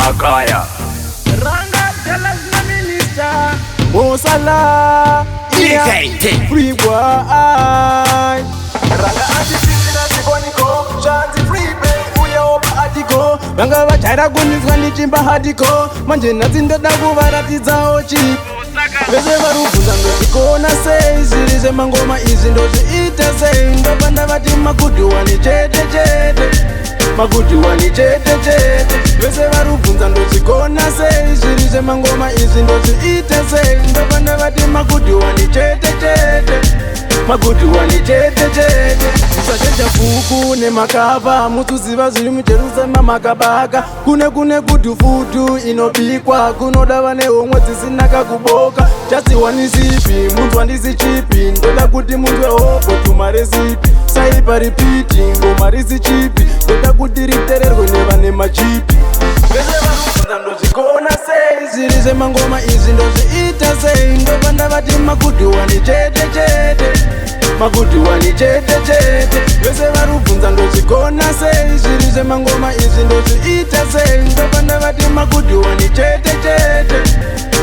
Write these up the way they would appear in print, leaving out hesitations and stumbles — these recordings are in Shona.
makaya Ranga Jalas na minister Mosala Free boy Ranga antifizina sikoniko Shanti free bay uya opa atiko Ranga vachara kunizwa ndichimba hadiko Manje natsindoda kuvaratidza ochi Vese varubvunza ndozvikona sei zviri zvemangoma izvi ndozviita sei ndopanda vati magudhi wani chete chete magudhi wani chete chete vese varubvunza ndozvikona sei zviri zvemangoma izvi ndozviita sei ndopanda vati magudhi wani chete chete magudhi wani chete chete musachecha bhuku nemakava mutuziva zviri mujerusema makabaka kune gudhu futu inobikwa kunoda vane homwe dzisina kakuboka chasiwani zipi munzwa ndisi chipi ndoda kuti munzwe hopo tumare zipi saipa ripiti ngoma risi chipi ndoda kuti ritererwe nevane machipi vese varubvunza ndozvikona sei zviri zvemangoma izvi ndozviita sei ndopanda vati magudhi wani chete chete magudhi wani chete chete vese varubvunza ndozvikona sei zviri zvemangoma izvi ndozviita sei ndopanda vati magudhi wani chete chete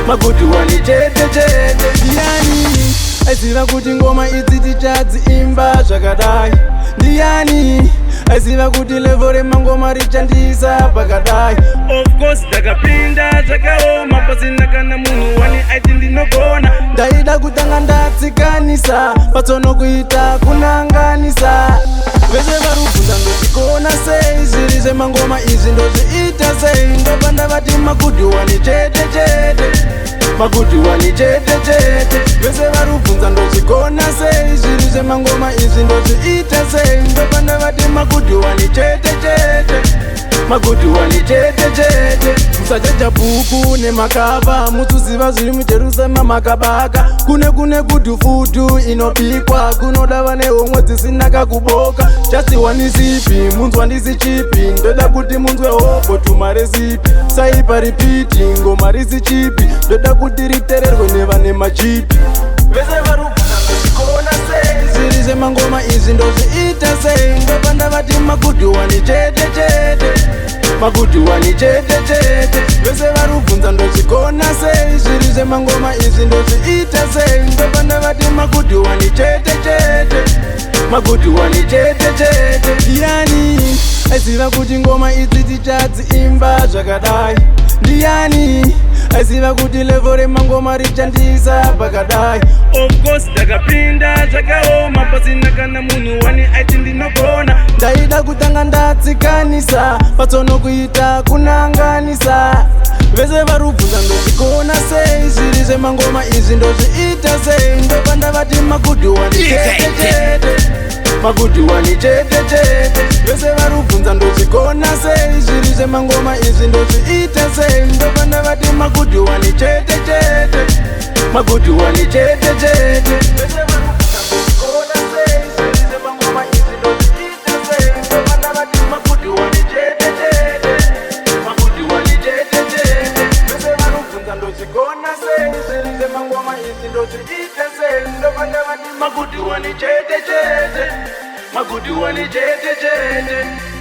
magudhi wani chete chete ndiani aiziva kuti ngoma idzi tichadziimba zvakadai ndiani aiziva kuti levo remangoma richandisa pakadai of course takapinda zvakaoma pasina kana munhu wani aiti ndinogona ndaida kutanga ndatsikanisa patsono kuita kunanganisa vese varubvunza ndozvikona sei zviri zvemangoma izvi ndozviita sei ndopanda vati magudhi wani chete chete magudhi wani chete chete vese varubvunza ndozvikona sei zviri zvemangoma izvi ndozviita sei ndopanda vati magudhi wani chete chete magudhi wani chete chete musachecha bhuku nemakava mutuziva zviri mujerusema makabaka kune gudhu futu inobikwa kunoda vane homwe dzisina kakuboka chasiwani zipi munzwa ndisi chipi ndoda kuti munzwe hopo tumare zipi saipa ripiti ngoma risi chipi ndoda kuti ritererwe nevane machipi vese varubvunza ndozvikona sei zviri zvemangoma izvi ndozviita sei ndopanda vati magudhi wani chete chete magudhi wani chete chete vese varubvunza ndozvikona sei zviri zvemangoma izvi ndozviita sei ndopanda vati magudhi wani chete chete magudhi wani chete chete ndiani aiziva kuti ngoma idzi tichadziimba zvakadai ndiani aiziva kuti levo remangoma richandisa pakadai of course takapinda zvakaoma pasina kana munhu wani aiti ndinogona ndaida kutanga ndatsikanisa patsono kuita kunanganisa vese varubvunza ndozvikona sei zviri zvemangoma izvi ndozviita sei ndopanda vati magudhi wani chete chete magudhi wani chete chete vese varubvunza ndozvikona sei zviri zvemangoma izvi ndozviita sei ndopanda vati magudhi wani chete chete magudhi wani chete chete vese varubvunza ndozvikona sei zviri zvemangoma izvi ndozviita sei ndopanda vati magudhi wani chete chete magudhi wani chete chete vese varubvunza ndozvikona sei zviri zvemangoma izvi ndozviita sei ndopanda vati magudhi wani chete chete magudhi wani chete chete